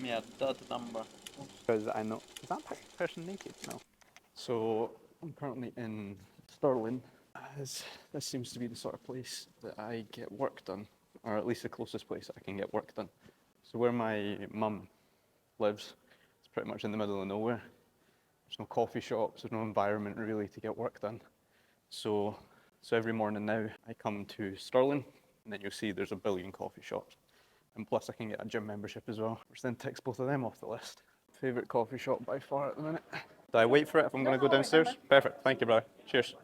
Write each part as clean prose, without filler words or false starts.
me a dud number. Because I know. Is that person naked? No. So I'm currently in Stirling. This seems to be the sort of place that I get work done, or at least the closest place I can get work done. So where my mum lives, it's pretty much in the middle of nowhere. There's no coffee shops, there's no environment really to get work done. So every morning now I come to Stirling, and then you'll see there's a billion coffee shops. And plus I can get a gym membership as well, which then ticks both of them off the list. Favourite coffee shop by far at the minute. Do I wait for it if I'm going to go downstairs? Perfect, thank you, brother. Cheers.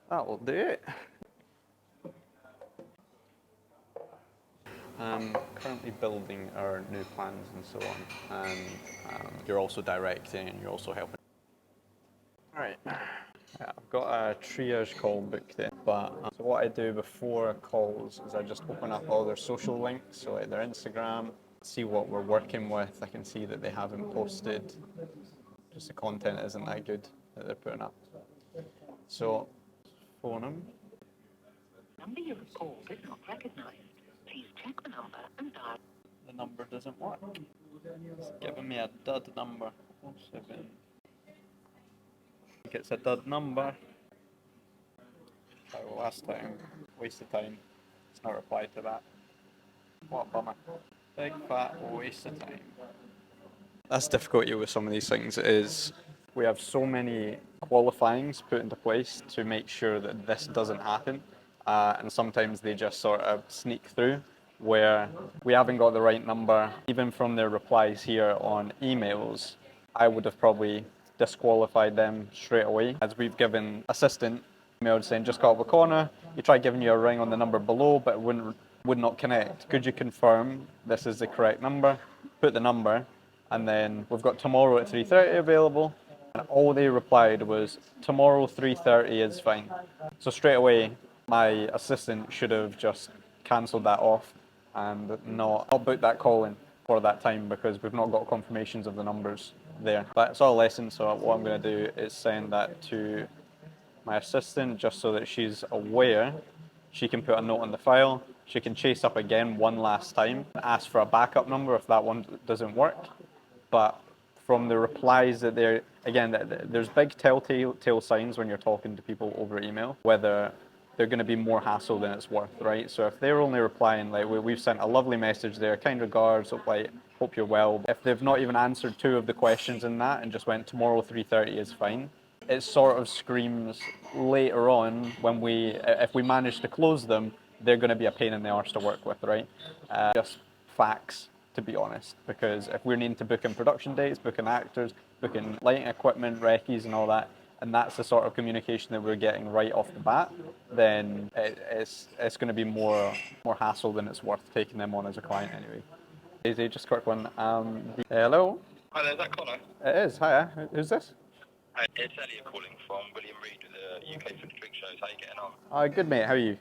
That will do it. I'm currently building our new plans and so on, and you're also directing and you're also helping. Alright, I've got a triage call booked in, but so what I do before calls is I just open up all their social links, so like their Instagram, see what we're working with. I can see that they haven't posted, just the content isn't that good that they're putting up. So, phone them. Number you have called is not recognized. Please check the number and dial. The number doesn't work. It's giving me a dud number. 07. I think it's a dud number. Like last time, waste of time. It's not replied to that. What a bummer. Big fat waste of time. That's the difficulty with some of these things is we have so many qualifyings put into place to make sure that this doesn't happen. And sometimes they just sort of sneak through where we haven't got the right number. Even from their replies here on emails, I would have probably disqualified them straight away, as we've given assistant email saying just call the corner. You try giving you a ring on the number below, but it would not connect. Could you confirm this is the correct number? Put the number, and then we've got tomorrow at 3:30 available. And all they replied was tomorrow 3:30 is fine. So straight away, my assistant should have just cancelled that off and not booked that call in for that time because we've not got confirmations of the numbers there. But it's all a lesson, so what I'm going to do is send that to my assistant just so that she's aware. She can put a note on the file. She can chase up again one last time, ask for a backup number if that one doesn't work. But from the replies that they're, again, there's big telltale signs when you're talking to people over email, whether they're going to be more hassle than it's worth, right? So if they're only replying, like we've sent a lovely message there, kind regards, hope you're well. If they've not even answered two of the questions in that and just went tomorrow 3:30 is fine, it sort of screams later on when if we manage to close them, they're going to be a pain in the arse to work with, right? Just facts, to be honest, because if we're needing to book in production dates, booking actors, booking lighting equipment, recce's and all that, and that's the sort of communication that we're getting right off the bat, then it's going to be more hassle than it's worth taking them on as a client anyway. Daisy, just a quick one. Hello? Hi there, is that Connor? It is, hiya. Who's this? Hi, it's Elliot calling from William Reed with the UK Food Drink Shows. How are you getting on? Good mate, how are you?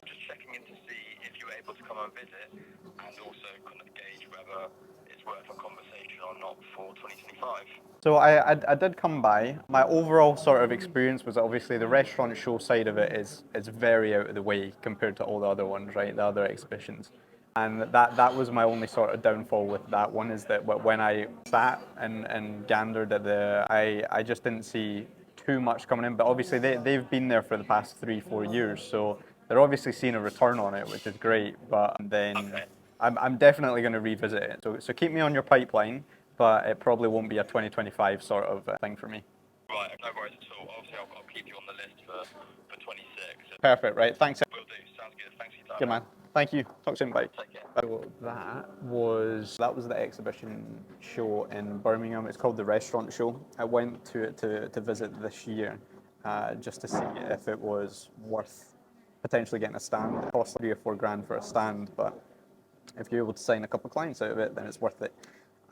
Just checking in to see if you were able to come and visit and also kind of gauge whether it's worth a conversation or not for 2025. So I did come by. My overall sort of experience was that obviously the restaurant show side of it is very out of the way compared to all the other ones, right? The other exhibitions. And that was my only sort of downfall with that one, is that when I sat and gandered at I just didn't see too much coming in. But obviously they've been there for the past 3-4 years, so they're obviously seeing a return on it, which is great. But then okay. I'm definitely going to revisit it. So keep me on your pipeline, but it probably won't be a 2025 sort of thing for me. Right, no worries at all. Obviously I'll keep you on the list for 26. Perfect, right, thanks. Will do, sounds good. Thanks for your time. Good man. Thank you. Talk soon, bye. Take care. So that was the exhibition show in Birmingham. It's called the Restaurant Show. I went to it to visit this year, just to see if it was worth potentially getting a stand. It costs $3 or $4 for a stand, but if you're able to sign a couple of clients out of it, then it's worth it.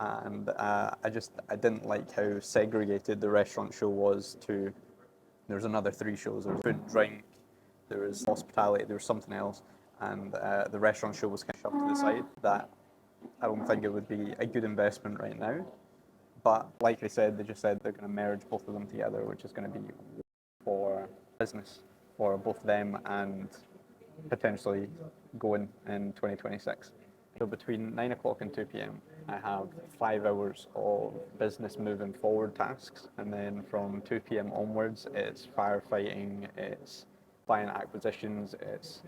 And I didn't like how segregated the restaurant show was to. There's another 3 shows. There was food, drink, there was hospitality, there was something else. And the restaurant show was kind of shoved to the side. That I don't think it would be a good investment right now. But like they said, they just said they're going to merge both of them together, which is going to be for business for both them and potentially going in 2026. So between 9 o'clock and 2 p.m., I have 5 hours of business moving forward tasks. And then from 2 p.m. onwards, it's firefighting, it's client acquisitions, it's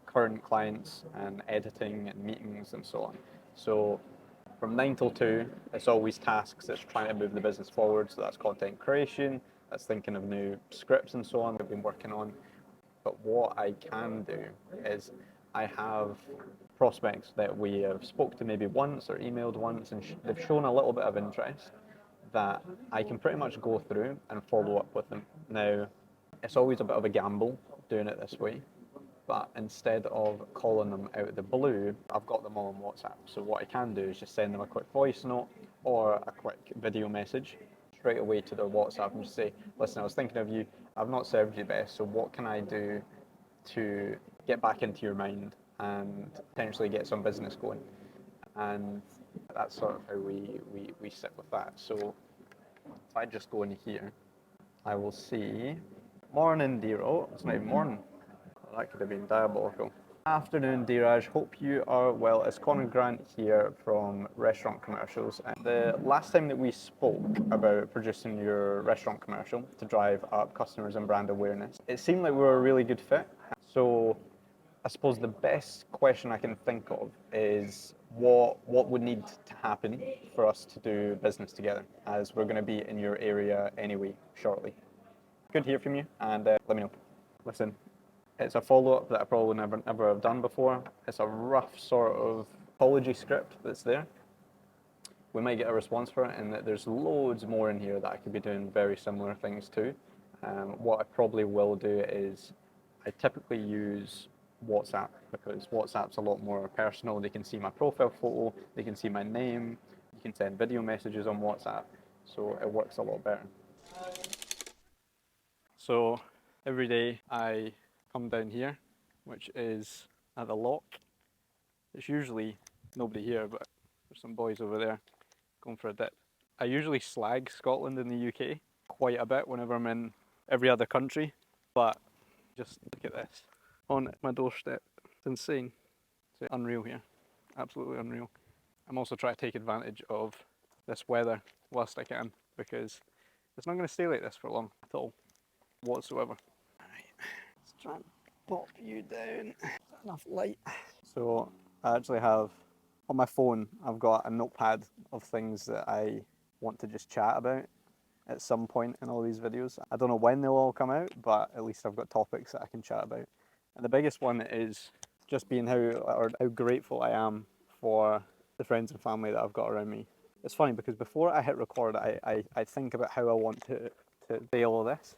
current clients and editing and meetings and so on. So from 9 till 2, it's always tasks that's trying to move the business forward. So that's content creation, that's thinking of new scripts and so on that we've been working on. But what I can do is I have prospects that we have spoke to maybe once or emailed once, and they've shown a little bit of interest that I can pretty much go through and follow up with them. Now, it's always a bit of a gamble doing it this way, but instead of calling them out of the blue, I've got them all on WhatsApp. So what I can do is just send them a quick voice note or a quick video message straight away to their WhatsApp and just say, listen, I was thinking of you, I've not served you best, so what can I do to get back into your mind and potentially get some business going? And that's sort of how we sit with that. So if I just go in here, I will see, morning Diro, it's not even morning, that could have been diabolical. Afternoon, Dheeraj. Hope you are well. It's Conor Grant here from Restaurant Commercials. And the last time that we spoke about producing your restaurant commercial to drive up customers and brand awareness, it seemed like we were a really good fit. So I suppose the best question I can think of is what would need to happen for us to do business together, as we're going to be in your area anyway shortly. Good to hear from you, and let me know. Listen, it's a follow-up that I probably never have done before. It's a rough sort of apology script that's there. We might get a response for it, and there's loads more in here that I could be doing very similar things to. What I probably will do is I typically use WhatsApp because WhatsApp's a lot more personal. They can see my profile photo, they can see my name, you can send video messages on WhatsApp, so it works a lot better. So every day I come down here, which is at the lock. It's usually nobody here, but there's some boys over there going for a dip. I usually slag Scotland and the UK quite a bit whenever I'm in every other country, but just look at this on my doorstep. It's insane. It's unreal here, absolutely unreal. I'm also trying to take advantage of this weather whilst I can, because it's not going to stay like this for long at all, whatsoever. Let's try and pop you down. Enough light. So I actually have, on my phone, I've got a notepad of things that I want to just chat about at some point in all these videos. I don't know when they'll all come out, but at least I've got topics that I can chat about. And the biggest one is just being how grateful I am for the friends and family that I've got around me. It's funny because before I hit record, I think about how I want to say all of this,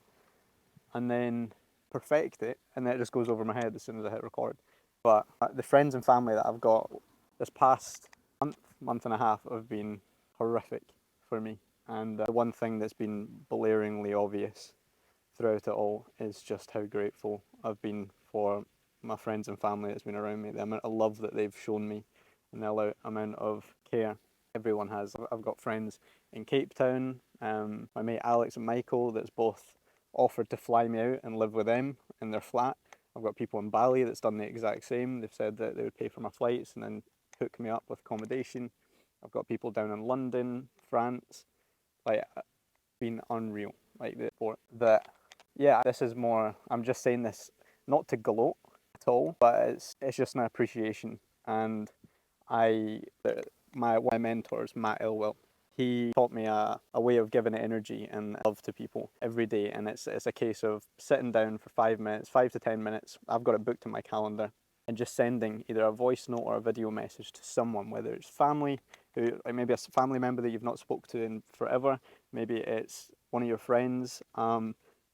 and then perfect it, and then it just goes over my head as soon as I hit record. But the friends and family that I've got this past month and a half have been horrific for me. And the one thing that's been blaringly obvious throughout it all is just how grateful I've been for my friends and family that's been around me, the amount of love that they've shown me, and the amount of care everyone has. I've got friends in Cape Town, my mate Alex and Michael that's both offered to fly me out and live with them in their flat. I've got people in Bali that's done the exact same. They've said that they would pay for my flights and then hook me up with accommodation. I've got people down in London, France. Like, been unreal. Like yeah, this is more, I'm just saying this not to gloat at all, but it's just an appreciation. And one of my mentors, Matt Ilwell, he taught me a way of giving energy and love to people every day. And it's a case of sitting down for 5 to 10 minutes. I've got it booked in my calendar, and just sending either a voice note or a video message to someone, whether it's family, like maybe a family member that you've not spoke to in forever, maybe it's one of your friends.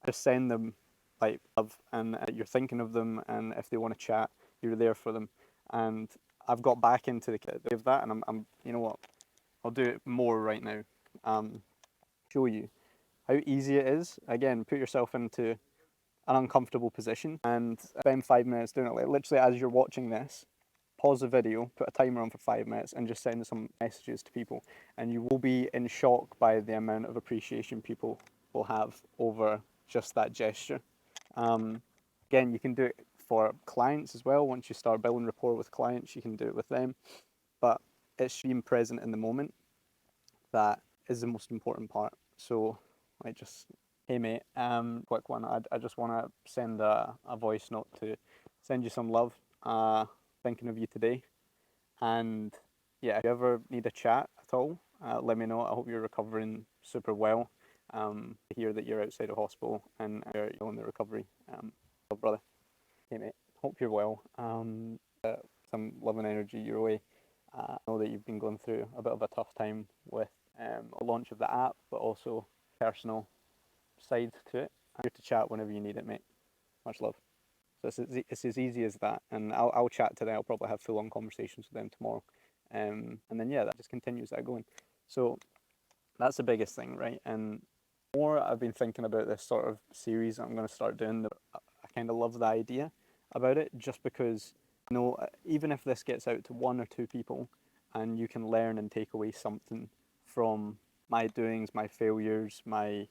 Just send them like love, and you're thinking of them, and if they want to chat, you're there for them. And I've got back into the kit of that, and I'm you know what, I'll do it more right now. Show you how easy it is. Again, put yourself into an uncomfortable position and spend 5 minutes doing it. Like literally as you're watching this, pause the video, put a timer on for 5 minutes, and just send some messages to people. And you will be in shock by the amount of appreciation people will have over just that gesture. Again, you can do it for clients as well. Once you start building rapport with clients, you can do it with them. but it's being present in the moment that is the most important part. So I just, hey mate, quick one. I just want to send a voice note to send you some love. Thinking of you today. And yeah, if you ever need a chat at all, let me know. I hope you're recovering super well. I hear that you're outside of hospital and you're in the recovery. Love, brother. Hey mate, hope you're well. Some love and energy your way. I know that you've been going through a bit of a tough time with the launch of the app, but also personal side to it. I'm here to chat whenever you need it, mate. Much love. So it's as easy as that, and I'll chat to them. I'll probably have full-on conversations with them tomorrow, and then yeah, that just continues that going. So that's the biggest thing, right? And the more I've been thinking about this sort of series I'm going to start doing, I kind of love the idea about it, just because you know, even if this gets out to 1 or 2 people, and you can learn and take away something from my doings, my failures, my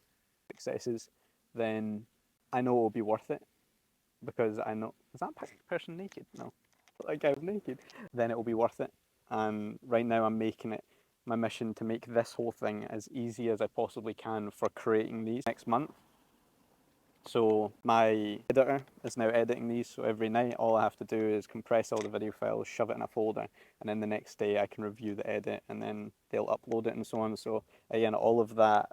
successes, then I know it will be worth it, because I know, is that person naked? No, that guy was naked. Then it will be worth it. And right now I'm making it my mission to make this whole thing as easy as I possibly can for creating these next month. So my editor is now editing these, so every night all I have to do is compress all the video files, shove it in a folder, and then the next day I can review the edit and then they'll upload it and so on. So again, all of that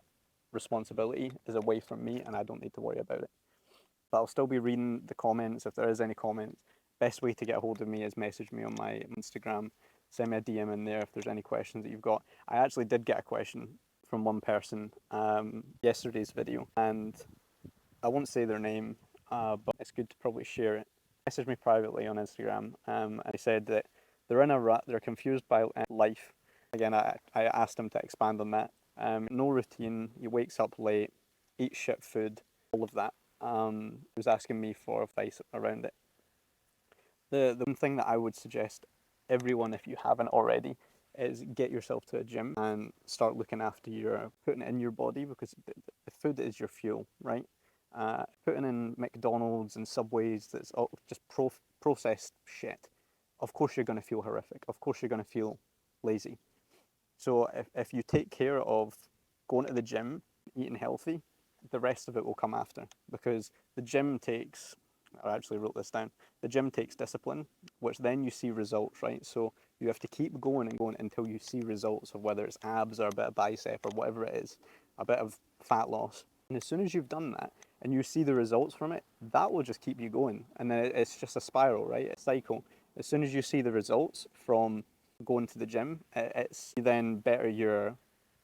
responsibility is away from me and I don't need to worry about it. But I'll still be reading the comments if there is any comments. Best way to get a hold of me is message me on my Instagram, send me a DM in there if there's any questions that you've got. I actually did get a question from one person yesterday's video, and I won't say their name, but it's good to probably share it. Message me privately on Instagram, and they said that they're in a rut, they're confused by life. Again, I asked them to expand on that. No routine, he wakes up late, eats shit food, all of that. He was asking me for advice around it. The one thing that I would suggest everyone, if you haven't already, is get yourself to a gym and start looking after putting it in your body, because the food is your fuel, right? Putting in McDonald's and Subways that's all just processed shit, of course you're going to feel horrific. Of course you're going to feel lazy. So if you take care of going to the gym, eating healthy, the rest of it will come after, because the gym takes, I actually wrote this down, the gym takes discipline, which then you see results, right? So you have to keep going and going until you see results of whether it's abs or a bit of bicep or whatever it is, a bit of fat loss. And as soon as you've done that and you see the results from it, that will just keep you going. And then it's just a spiral, right? It's a cycle. As soon as you see the results from going to the gym, you then better your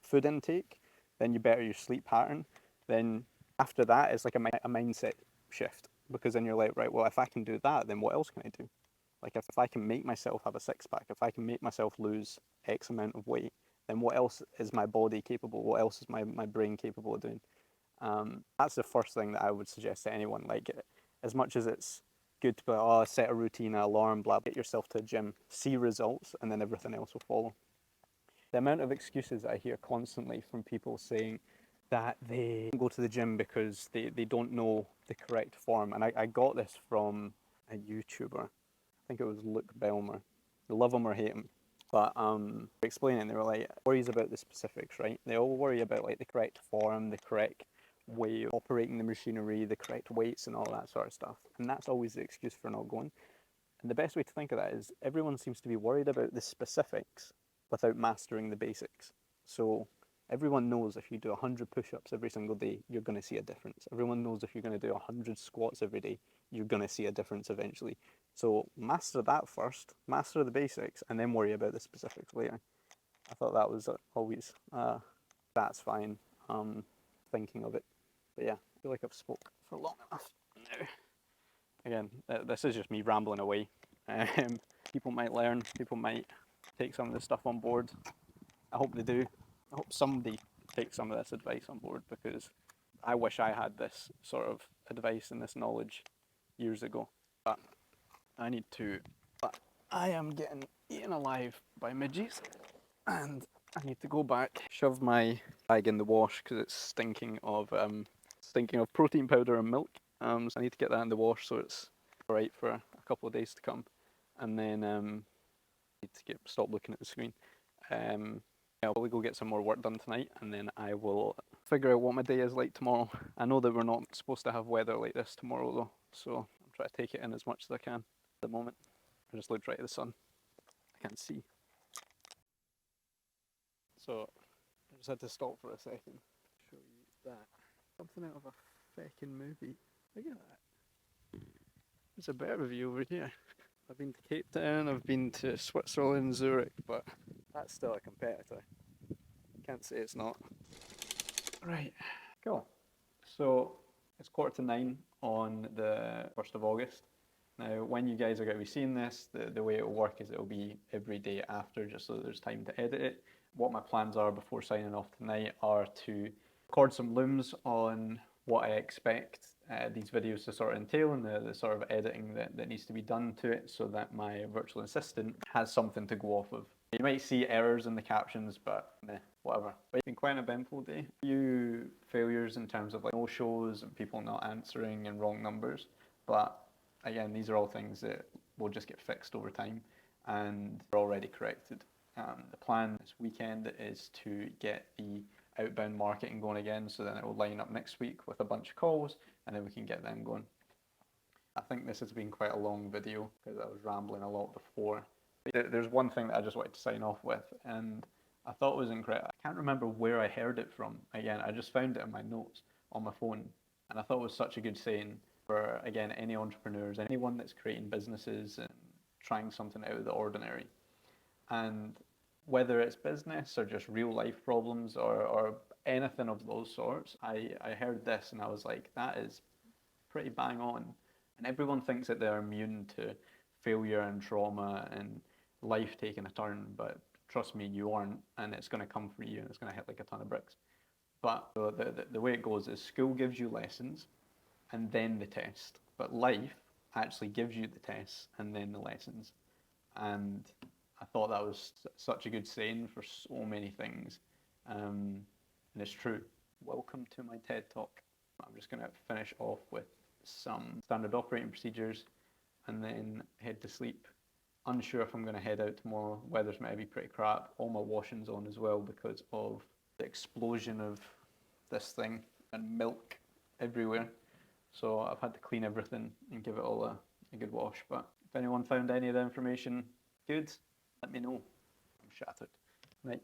food intake, then you better your sleep pattern. Then after that, it's like a mindset shift, because then you're like, right, well, if I can do that, then what else can I do? Like if I can make myself have a six pack, if I can make myself lose X amount of weight, then what else is my body capable? What else is my brain capable of doing? That's the first thing that I would suggest to anyone. Like, as much as it's good to be, set a routine, an alarm, blah, get yourself to a gym, see results, and then everything else will follow. The amount of excuses I hear constantly from people saying that they go to the gym because they don't know the correct form. And I got this from a YouTuber. I think it was Luke Belmer. Love him or hate him. But explaining, they were like, worries about the specifics, right? They all worry about like the correct form, the correct way of operating the machinery, the correct weights and all that sort of stuff. And that's always the excuse for not going. And the best way to think of that is everyone seems to be worried about the specifics without mastering the basics. So everyone knows if you do 100 push-ups every single day, you're going to see a difference. Everyone knows if you're going to do 100 squats every day, you're going to see a difference eventually. So master that first, master the basics, and then worry about the specifics later. I thought that was always, that's fine, thinking of it. But yeah, I feel like I've spoke for long enough now. Again, this is just me rambling away. People might learn, people might take some of this stuff on board. I hope they do. I hope somebody takes some of this advice on board, because I wish I had this sort of advice and this knowledge years ago. But I need to. But I am getting eaten alive by midges, and I need to go back, shove my bag in the wash because it's stinking of protein powder and milk. So I need to get that in the wash so it's alright for a couple of days to come, and then Need to stop looking at the screen. I'll probably go get some more work done tonight, and then I will figure out what my day is like tomorrow. I know that we're not supposed to have weather like this tomorrow though, so I'm trying to take it in as much as I can at the moment. I just looked right at the sun. I can't see. So I just had to stop for a second. Show you that. Something out of a feckin' movie. Look at that. There's a better view over here. I've been to Cape Town, I've been to Switzerland, Zurich, but that's still a competitor. Can't say it's not. Right, cool. So it's 8:45 on the 1st of August. Now, when you guys are going to be seeing this, the way it will work is it will be every day after, just so that there's time to edit it. What my plans are before signing off tonight are to record some looms on what I expect these videos to sort of entail and the sort of editing that needs to be done to it, so that my virtual assistant has something to go off of. You might see errors in the captions, but whatever. But it's been quite an eventful day. A few failures in terms of like no-shows and people not answering and wrong numbers, but again, these are all things that will just get fixed over time and are already corrected. The plan this weekend is to get the outbound marketing going again, so then it will line up next week with a bunch of calls, and then we can get them going. I think this has been quite a long video because I was rambling a lot before. There's one thing that I just wanted to sign off with, and I thought it was incredible. I can't remember where I heard it from. Again, I just found it in my notes on my phone, and I thought it was such a good saying for, again, any entrepreneurs, anyone that's creating businesses and trying something out of the ordinary. And whether it's business or just real life problems or anything of those sorts, I heard this and I was like, that is pretty bang on. And everyone thinks that they're immune to failure and trauma and life taking a turn, but trust me, you aren't, and it's going to come for you and it's going to hit like a ton of bricks. But the way it goes is school gives you lessons and then the test, but life actually gives you the tests and then the lessons. And I thought that was such a good saying for so many things, and it's true. Welcome to my TED Talk. I'm just going to finish off with some standard operating procedures and then head to sleep. Unsure if I'm going to head out tomorrow. Weather's meant to be pretty crap. All my washing's on as well because of the explosion of this thing and milk everywhere. So I've had to clean everything and give it all a good wash. But if anyone found any of the information good, let me know. I'm shattered. Right.